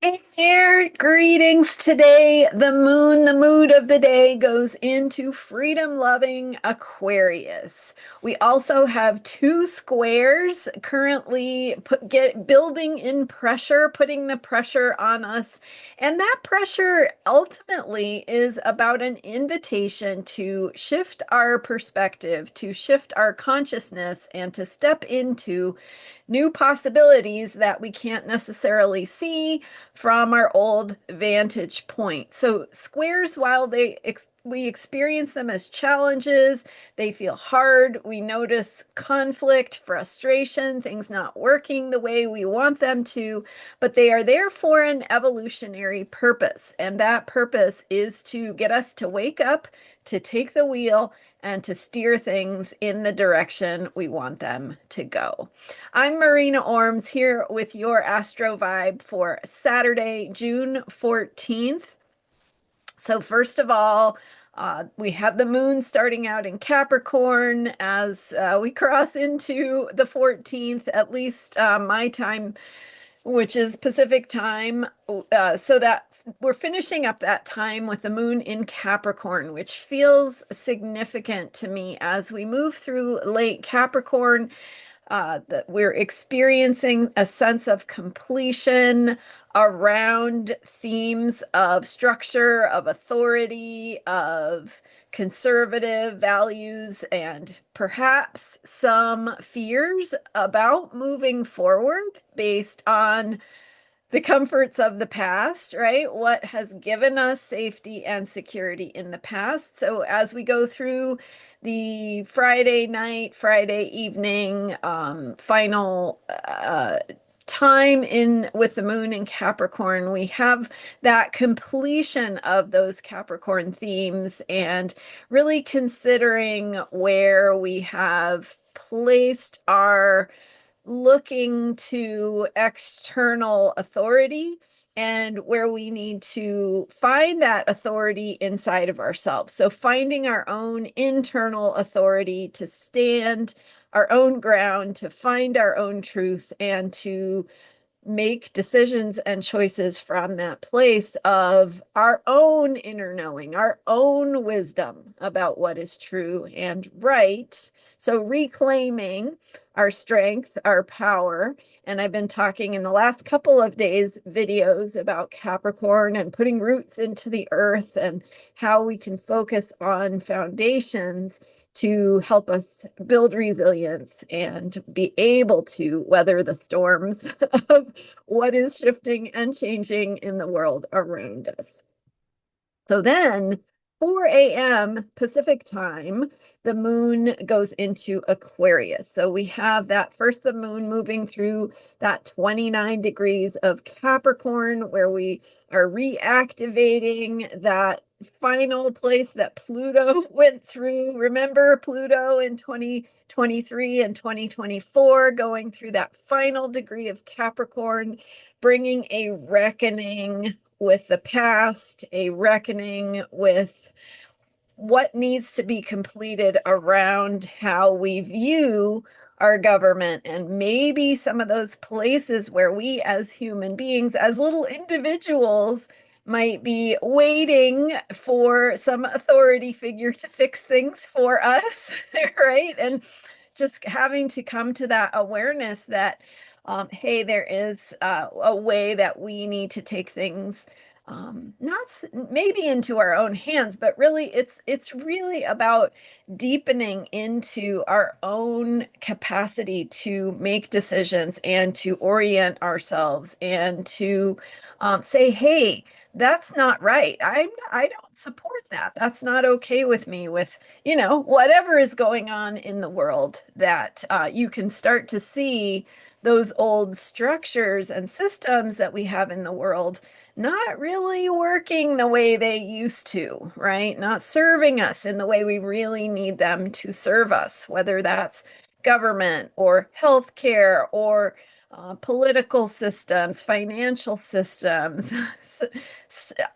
Air greetings today. The mood of the day goes into freedom-loving Aquarius. We also have two squares currently building in pressure, putting the pressure on us. And that pressure ultimately is about an invitation to shift our perspective, to shift our consciousness, and to step into new possibilities that we can't necessarily see from our old vantage point. So squares, while we experience them as challenges, they feel hard. We notice conflict, frustration, things not working the way we want them to, but they are there for an evolutionary purpose. And that purpose is to get us to wake up, to take the wheel, and to steer things in the direction we want them to go. I'm Marina Orms here with your Astro Vibe for Saturday, June 14th. So, first of all, we have the moon starting out in Capricorn as we cross into the 14th, at least my time, which is Pacific time. So that we're finishing up that time with the moon in Capricorn, which feels significant to me as we move through late Capricorn, that we're experiencing a sense of completion around themes of structure, of authority, of conservative values, and perhaps some fears about moving forward based on the comforts of the past, right? What has given us safety and security in the past. So as we go through the Friday night, Friday evening, final time in with the moon in Capricorn, we have that completion of those Capricorn themes and really considering where we have placed our looking to external authority and where we need to find that authority inside of ourselves. So finding our own internal authority to stand our own ground, to find our own truth, and to make decisions and choices from that place of our own inner knowing, our own wisdom about what is true and right. So reclaiming our strength, our power. And I've been talking in the last couple of days videos about Capricorn and putting roots into the earth and how we can focus on foundations to help us build resilience and be able to weather the storms of what is shifting and changing in the world around us. So then 4 a.m. Pacific time, the moon goes into Aquarius. So we have that first, the moon moving through that 29 degrees of Capricorn, where we are reactivating that final place that Pluto went through. Remember Pluto in 2023 and 2024, going through that final degree of Capricorn, bringing a reckoning with the past, a reckoning with what needs to be completed around how we view our government and maybe some of those places where we as human beings, as little individuals, might be waiting for some authority figure to fix things for us, right? And just having to come to that awareness that, hey, there is a way that we need to take things not maybe into our own hands, but really it's really about deepening into our own capacity to make decisions and to orient ourselves and to say, hey, that's not right. I don't support that. That's not okay with me with, whatever is going on in the world, that you can start to see those old structures and systems that we have in the world not really working the way they used to, right? Not serving us in the way we really need them to serve us, whether that's government or healthcare or political systems, financial systems,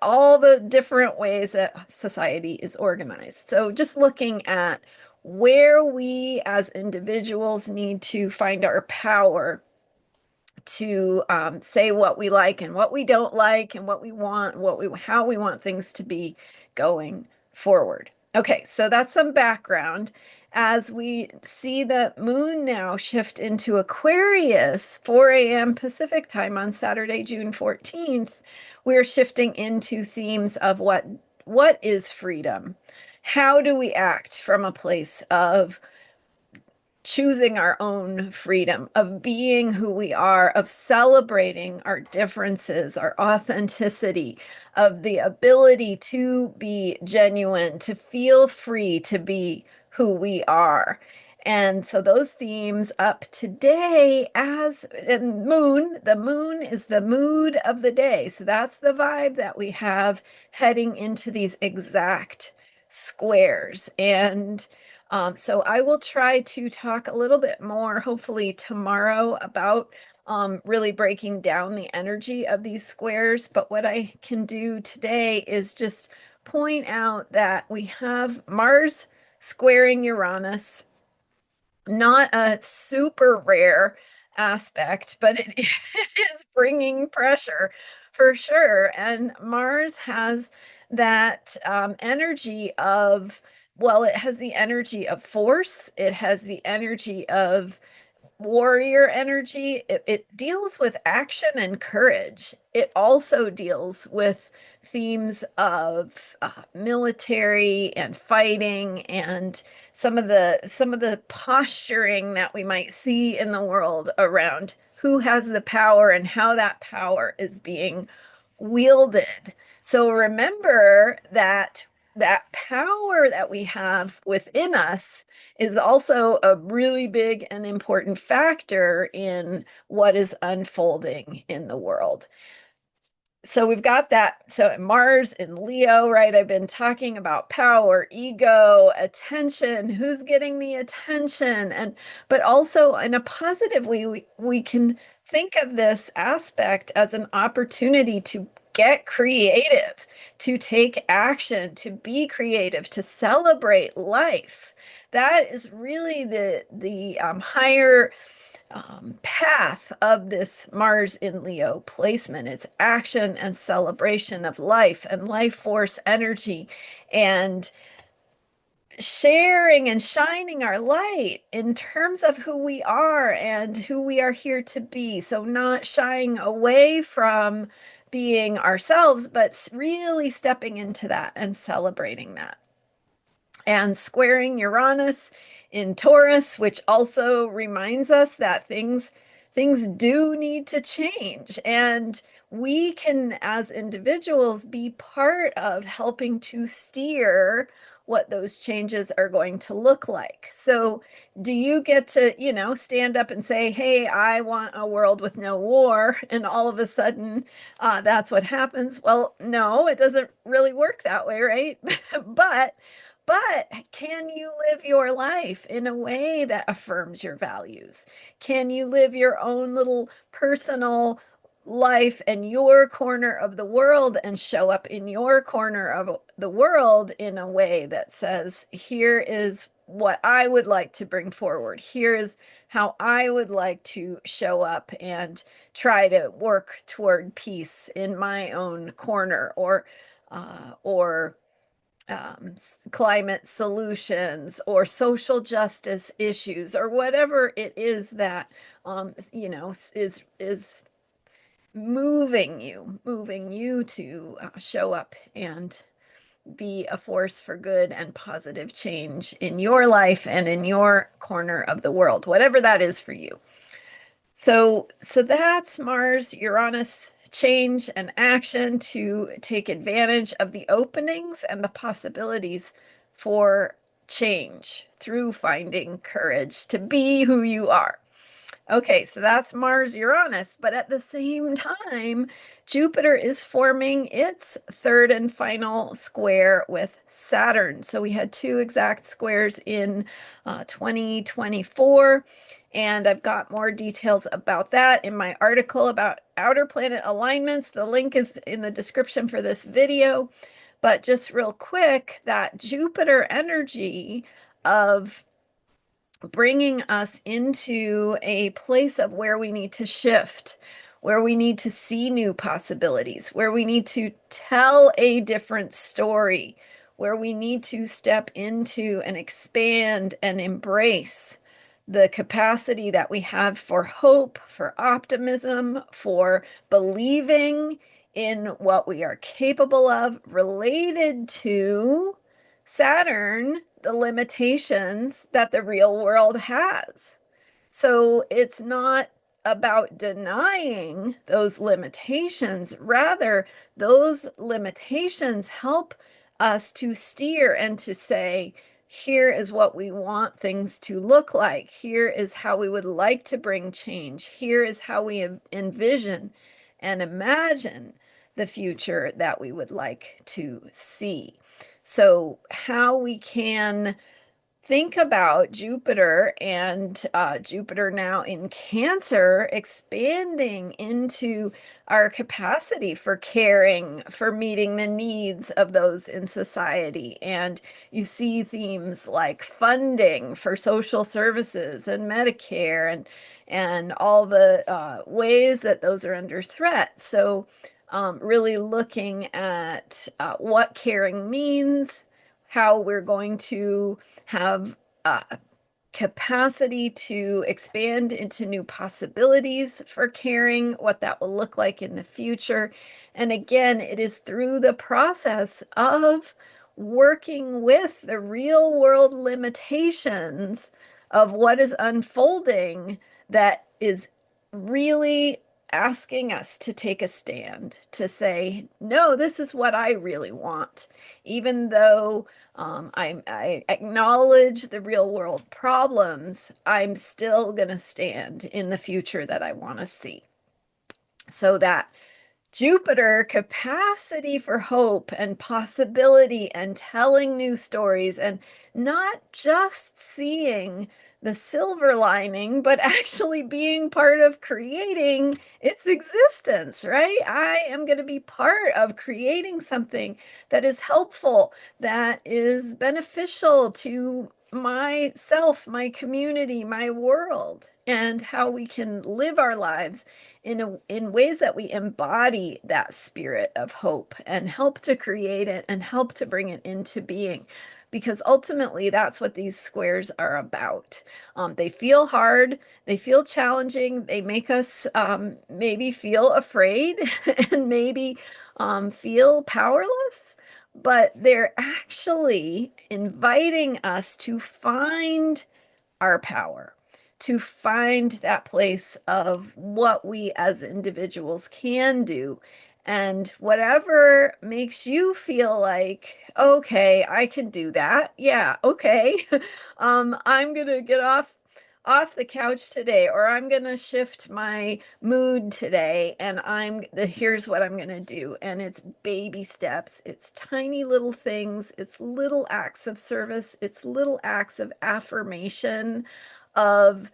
all the different ways that society is organized. So just looking at where we as individuals need to find our power to say what we like and what we don't like and what we want, how we want things to be going forward. Okay, so that's some background. As we see the moon now shift into Aquarius, 4 a.m. Pacific time on Saturday, June 14th, we're shifting into themes of what is freedom? How do we act from a place of choosing our own freedom, of being who we are, of celebrating our differences, our authenticity, of the ability to be genuine, to feel free to be who we are. And so those themes up today as the moon is the mood of the day. So that's the vibe that we have heading into these exact squares. And so I will try to talk a little bit more, hopefully tomorrow, about really breaking down the energy of these squares. But what I can do today is just point out that we have Mars squaring Uranus, not a super rare aspect, but it, it is bringing pressure for sure. And Mars has that energy of, well, it has the energy of force, it has the energy of warrior energy. It deals with action and courage. It also deals with themes of military and fighting and some of the posturing that we might see in the world around who has the power and how that power is being wielded. So remember that that power that we have within us is also a really big and important factor in what is unfolding in the world. So we've got that. So Mars in Leo, right? I've been talking about power, ego, attention, who's getting the attention, and but also in a positive way, we can think of this aspect as an opportunity to get creative, to take action, to be creative, to celebrate life. That is really the higher path of this Mars in Leo placement. It's action and celebration of life and life force energy and sharing and shining our light in terms of who we are and who we are here to be. So, not shying away from being ourselves, but really stepping into that and celebrating that. And squaring Uranus in Taurus, which also reminds us that things do need to change, and we can as individuals be part of helping to steer what those changes are going to look like. So do you get to, stand up and say, hey, I want a world with no war, and all of a sudden that's what happens? Well, no, it doesn't really work that way, right? But can you live your life in a way that affirms your values? Can you live your own little personal life and your corner of the world and show up in your corner of the world in a way that says, here is what I would like to bring forward. Here's how I would like to show up and try to work toward peace in my own corner, or climate solutions or social justice issues or whatever it is that is moving you to show up and be a force for good and positive change in your life and in your corner of the world, whatever that is for you. So that's Mars Uranus change and action to take advantage of the openings and the possibilities for change through finding courage to be who you are. Okay, so that's Mars Uranus, but at the same time, Jupiter is forming its third and final square with Saturn. So we had two exact squares in 2024, and I've got more details about that in my article about outer planet alignments. The link is in the description for this video, but just real quick, that Jupiter energy of bringing us into a place of where we need to shift, where we need to see new possibilities, where we need to tell a different story, where we need to step into and expand and embrace the capacity that we have for hope, for optimism, for believing in what we are capable of, related to Saturn, the limitations that the real world has. So it's not about denying those limitations. Rather, those limitations help us to steer and to say, here is what we want things to look like. Here is how we would like to bring change. Here is how we envision and imagine the future that we would like to see. So, how we can think about Jupiter and Jupiter now in Cancer expanding into our capacity for caring, for meeting the needs of those in society. And you see themes like funding for social services and Medicare and all the ways that those are under threat. So really looking at what caring means, how we're going to have capacity to expand into new possibilities for caring, what that will look like in the future. And again, it is through the process of working with the real world limitations of what is unfolding that is really asking us to take a stand, to say, no, this is what I really want, even though I acknowledge the real world problems, I'm still going to stand in the future that I want to see. So that Jupiter capacity for hope and possibility and telling new stories and not just seeing the silver lining, but actually being part of creating its existence, right? I am going to be part of creating something that is helpful, that is beneficial to myself, my community, my world, and how we can live our lives in ways that we embody that spirit of hope and help to create it and help to bring it into being. Because ultimately, that's what these squares are about. They feel hard, they feel challenging, they make us maybe feel afraid and maybe feel powerless, but they're actually inviting us to find our power, to find that place of what we as individuals can do. And whatever makes you feel like, okay, I can do that. Yeah, okay. I'm gonna get off the couch today, or I'm gonna shift my mood today, and here's what I'm gonna do. And it's baby steps, it's tiny little things, it's little acts of service, it's little acts of affirmation of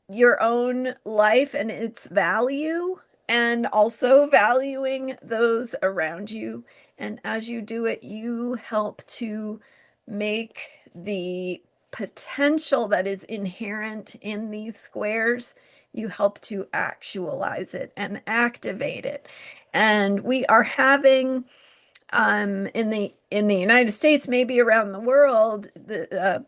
your own life and its value, and also valuing those around you. And as you do it, you help to make the potential that is inherent in these squares, you help to actualize it and activate it. And we are having in the United States, maybe around the world,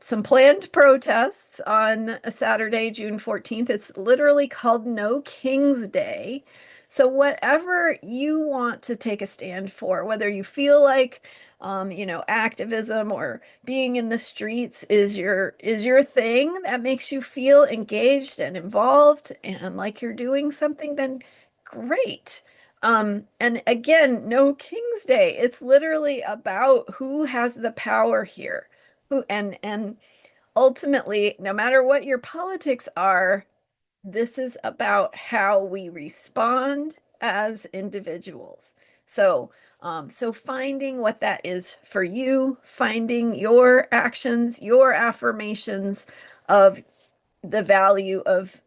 some planned protests on a Saturday, June 14th. It's literally called No King's Day. So whatever you want to take a stand for, whether you feel like activism or being in the streets is your thing that makes you feel engaged and involved and like you're doing something, then great. And again, no King's Day. It's literally about who has the power here. Who and ultimately, no matter what your politics are, this is about how we respond as individuals. So, so finding what that is for you, finding your actions, your affirmations of the value of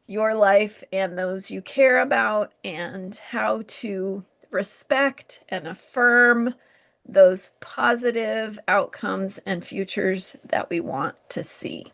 your life and those you care about, and how to respect and affirm those positive outcomes and futures that we want to see.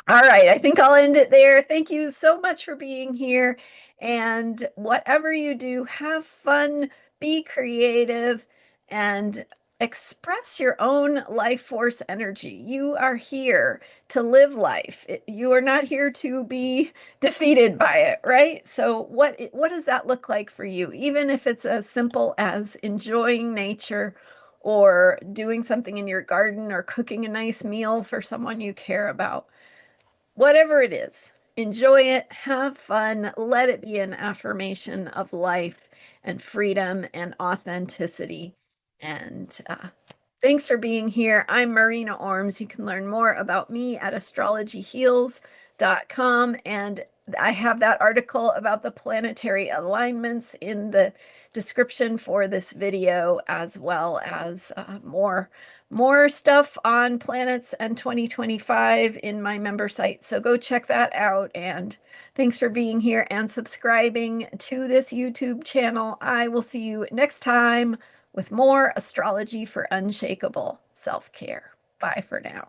All right, I think I'll end it there. Thank you so much for being here. And whatever you do, have fun, be creative, and express your own life force energy. You are here to live life. You are not here to be defeated by it, right? So what does that look like for you? Even if it's as simple as enjoying nature or doing something in your garden or cooking a nice meal for someone you care about, whatever it is, enjoy it, have fun, let it be an affirmation of life and freedom and authenticity. And thanks for being here. I'm Marina Orms. You can learn more about me at astrologyheals.com. And I have that article about the planetary alignments in the description for this video, as well as more stuff on planets and 2025 in my member site. So go check that out. And thanks for being here and subscribing to this YouTube channel. I will see you next time with more astrology for unshakable self-care. Bye for now.